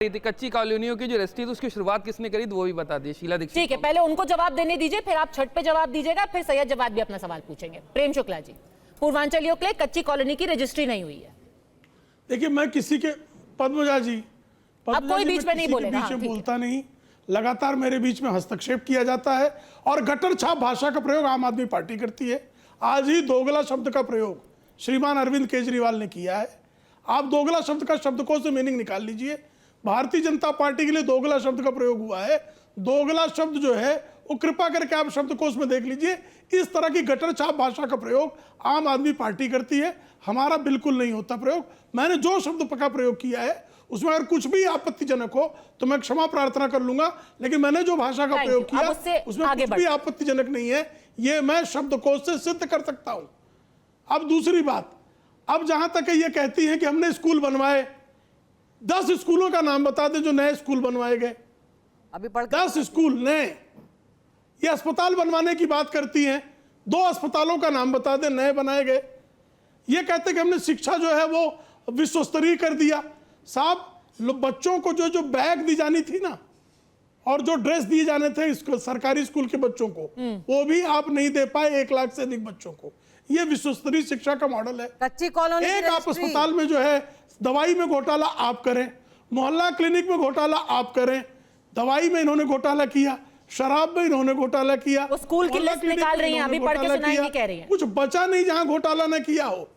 कच्ची कॉलोनियों की जो रजिस्ट्री थी उसकी शुरुआत किसने करी वो भी बता दिए शीला दीक्षित। ठीक है, पहले उनको जवाब देने दीजिए, फिर आप छठ पे जवाब दीजिएगा, फिर सैयद जवाब भी अपना सवाल पूछेंगे। प्रेम शुक्ला जी, पूर्वांचलियों के लिए कच्ची कॉलोनी की रजिस्ट्री नहीं हुई है। देखिए, मैं किसी के पद्मजा जी अब कोई बीच में नहीं बोलेगा, बीच में बोलता नहीं, लगातार मेरे बीच में हस्तक्षेप किया जाता है और गटर छाप भाषा का प्रयोग आम आदमी पार्टी करती है। आज ही दोगला शब्द का प्रयोग श्रीमान अरविंद केजरीवाल ने किया है। आप दोगला शब्द का शब्दकोश से मीनिंग निकाल लीजिए। भारतीय जनता पार्टी के लिए दोगला शब्द का प्रयोग हुआ है। दोगला शब्द जो है वो कृपा करके आप शब्दकोश में देख लीजिए। इस तरह की गटर छाप भाषा का प्रयोग आम आदमी पार्टी करती है, हमारा बिल्कुल नहीं होता प्रयोग। मैंने जो शब्द का प्रयोग किया है उसमें अगर कुछ भी आपत्तिजनक हो तो मैं क्षमा प्रार्थना कर लूंगा, लेकिन मैंने जो भाषा का प्रयोग किया उसमें कुछ भी आपत्तिजनक नहीं है, ये मैं शब्दकोश से सिद्ध कर सकता हूं। अब दूसरी बात, अब जहां तक ये कहती है कि हमने स्कूल बनवाए, 10 स्कूलों का नाम बता दें जो नए स्कूल बनवाए गए। अभी 10 स्कूल नए। ये अस्पताल बनवाने की बात करती हैं, 2 अस्पतालों का नाम बता दें नए बनाए गए। ये कहते कि हमने शिक्षा जो है वो विश्व स्तरीय कर दिया। साहब, बच्चों को जो बैग दी जानी थी ना और जो ड्रेस दिए जाने थे सरकारी स्कूल के बच्चों को, वो भी आप नहीं दे पाए 1 लाख से अधिक बच्चों को। ये विश्व स्तरीय शिक्षा का मॉडल है। कच्ची कॉलोनी एक आप अस्पताल में जो है दवाई में घोटाला आप करें, मोहल्ला क्लिनिक में घोटाला आप करें। दवाई में इन्होंने घोटाला किया, शराब में इन्होंने घोटाला किया, वो स्कूल की लिस्ट निकाल रही हैं, अभी पढ़ के सुनाएंगी कह रही हैं। कुछ बचा नहीं जहां घोटाला न किया हो।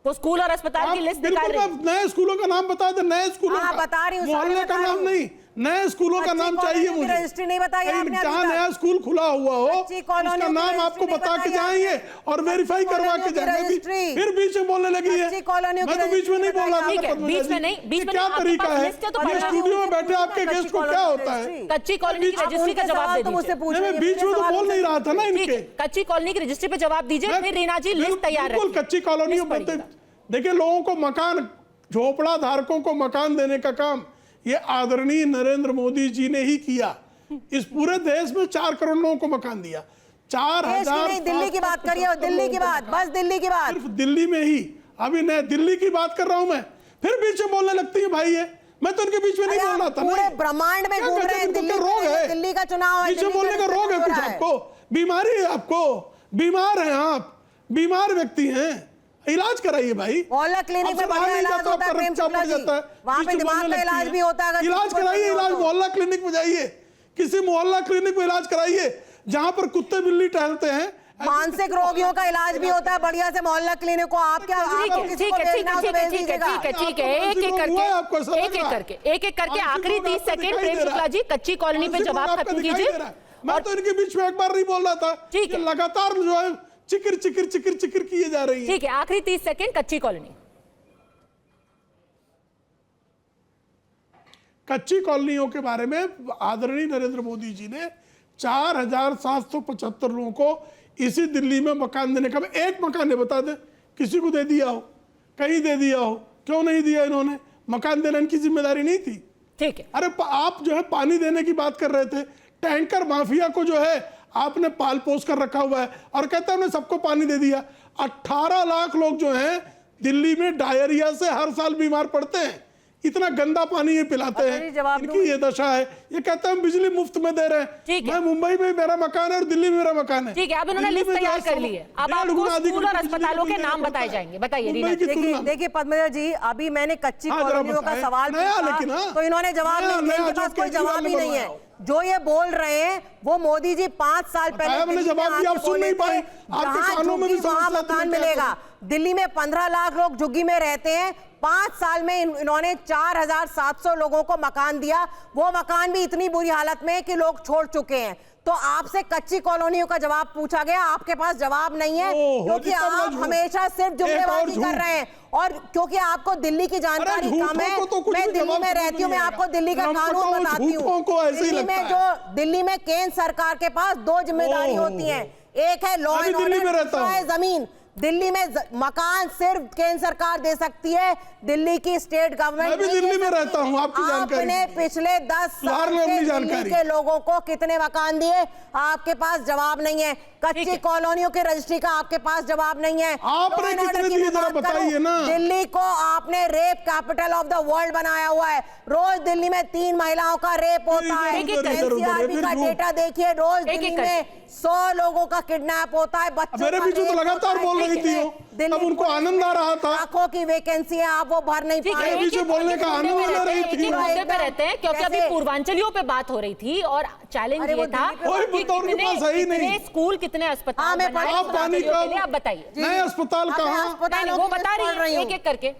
वो स्कूल और अस्पताल की लिस्ट निकाल रही हैं। नए स्कूलों का नाम बता दे, नए स्कूलों का, बता रही हूं, मोहल्ले का नाम नहीं, नए स्कूलों का नाम चाहिए मुझे। रजिस्ट्री नहीं बताई आपने, जहां नया स्कूल खुला हुआ हो उसका नाम आपको बता के जाएंगे और वेरीफाई करवा के जाएंगे। फिर बीच में बोलने लगी है, मैं तो बीच में नहीं बोल रहा था। बीच में नहीं, बीच में क्या तरीका है? ये स्टूडियो में बैठे आपके गेस्ट को क्या होता है? कच्ची कॉलोनी की रजिस्ट्री का जवाब दे दीजिए। मैं बीच में तो बोल नहीं रहा था ना इनके। कच्ची कॉलोनी की रजिस्ट्री पे जवाब दीजिए, फिर रीना जी लिस्ट तैयार रखिए। बिल्कुल कच्ची कॉलोनी। देखिए, लोगों को मकान, झोपड़ा धारकों को मकान देने का काम ये आदरणीय नरेंद्र मोदी जी ने ही किया। इस पूरे देश में 4 करोड़ लोगों को मकान दिया। 4000। दिल्ली की बात करिए, दिल्ली की बात, बस दिल्ली की बात, सिर्फ दिल्ली में ही। अभी नए दिल्ली की बात कर रहा हूं मैं, फिर बीच में बोलने लगती है भाई ये। मैं तो इनके बीच में नहीं बोल रहा था। पूरे ब्रह्मांड में घूम रहे हैं, दिल्ली का चुनाव है, बीच में बोलने का रोग है कुछ आपको, बीमारी है आपको, बीमार हैं आप, बीमार व्यक्ति हैं, इलाज कराइए भाई। मोहल्ला क्लिनिक में बढ़िया इलाज होता है, प्रेम शुक्ला जी, वहां पे दिमाग का इलाज भी होता है। इलाज कराइए, इलाज मोहल्ला क्लिनिक में जाइए, किसी मोहल्ला क्लिनिक में इलाज कराइए जहां पर कुत्ते बिल्ली टहलते हैं। मानसिक रोगियों का इलाज भी होता है बढ़िया से मोहल्ला क्लिनिक को। आप क्या ठीक है, एक एक करके आखिरी 30 सेकंड प्रेम शुक्ला जी कच्ची कॉलोनी पे जवाब खत्म कीजिए। मैं तो इनके बीच में एक बार नहीं बोल रहा था, ठीक है, लगातार जो है चिकर चिकर चिकर चिकर किए जा रही है। ठीक है, आखिरी 30 सेकंड कच्ची कॉलोनी। कच्ची कॉलोनियों के बारे में आदरणीय नरेंद्र मोदी जी ने 4775 लोगों को इसी दिल्ली में मकान देने का, एक मकान है बता दे किसी को दे दिया हो, कहीं दे दिया हो, क्यों नहीं दिया इन्होंने? मकान देने की जिम्मेदारी नहीं थी। ठीक है, अरे आप जो है पानी देने की बात कर रहे थे, टैंकर माफिया को जो है आपने पाल पोस कर रखा हुआ है और कहते हैं हमने सबको पानी दे दिया। 18 लाख लोग जो हैं दिल्ली में डायरिया से हर साल बीमार पड़ते हैं। इतना गंदा पानी ये पिलाते हैं, इनकी ये दशा है। ये कहते हैं हम बिजली मुफ्त में दे रहे हैं। मैं मुंबई में मेरा मकान है और दिल्ली में मेरा मकान है। ठीक है, अब इन्होंने लिस्ट तैयार कर ली है। अब आपको स्कूल और अस्पतालों के नाम बताए जाएंगे। बताइए। देखिए पद्मजा जी, अभी मैंने कच्ची कॉलोनियों का सवाल पूछा तो इन्होंने जवाब नहीं दिया, इनके पास कोई जवाब ही नहीं है। जो ये बोल रहे हैं वो मोदी जी 5 साल पहले जवाब दिया, आप सुन नहीं पाए। वहां मकान मिलेगा। दिल्ली में 15 लाख लोग झुग्गी में रहते हैं। 5 साल में इन्होंने 4700 लोगों को मकान दिया। वो मकान भी इतनी बुरी हालत में है कि लोग छोड़ चुके हैं। तो आपसे कच्ची कॉलोनियों का जवाब पूछा गया, आपके पास जवाब नहीं है क्योंकि आप हमेशा सिर्फ जुमलेबाजी कर रहे हैं और क्योंकि आपको दिल्ली की जानकारी कम है। मैं दिल्ली में रहती हूँ, मैं आपको दिल्ली का कानून बताती हूँ। दिल्ली में केंद्र सरकार के पास 2 जिम्मेदारी होती है, एक है लॉ एंड ऑर्डर, दूसरा है जमीन। दिल्ली में मकान सिर्फ केंद्र सरकार दे सकती है, दिल्ली की स्टेट गवर्नमेंट। मैं भी दिल्ली में रहता हूं, आपकी जानकारी। आपने पिछले 10 साल सुधार लो अपनी में दिल्ली जानकारी। के लोगों को कितने मकान दिए, आपके पास जवाब नहीं है। कच्ची कॉलोनियों की रजिस्ट्री का आपके पास जवाब नहीं है। आपने Law and कितने order की दिए मैं जरा बात बताइए करूं, ना। दिल्ली को आपने rape capital of the world बनाया हुआ है। रोज दिल्ली में 3 महिलाओं का रेप होता है। इधर, इधर, उधर, एनसीआरबी का इधर, डेटा देखिए, रोज एक-एक दिल्ली करके। में 100 लोगों का किडनैप होता है। बच्चों मेरे का बीच में तो रेप लगातार होता है। बोल रही थी वो, दिल्ली तब उनको पुलिस आनंद आ में रहा था। लाखों की वैकेंसी है, आप वो भर नहीं ठीक है, पाए। बीच में एक-एक बोलने का मुद्दे आनंद पे आ रही रहते हैं, थी। एक-एक मुद्दे पे रहते हैं, क्योंकि अभी कैसे? पूर्वांचलियों पे बात हो रही थी और चैलेंज अरे ये वो था दिल्ली पे कोई कि मुद्दा उनके पास है ही नहीं। कितने स्कूल, कितने अस्पताल हाँ, मैं बनाए आप पानी पूर्वांचलियों का के लिए, आप बताइए। नए अस्पताल अब मैं कहाँ? अस्पतालों वो की बता लिस्ट पढ़ रही है हूँ। एक-एक करके।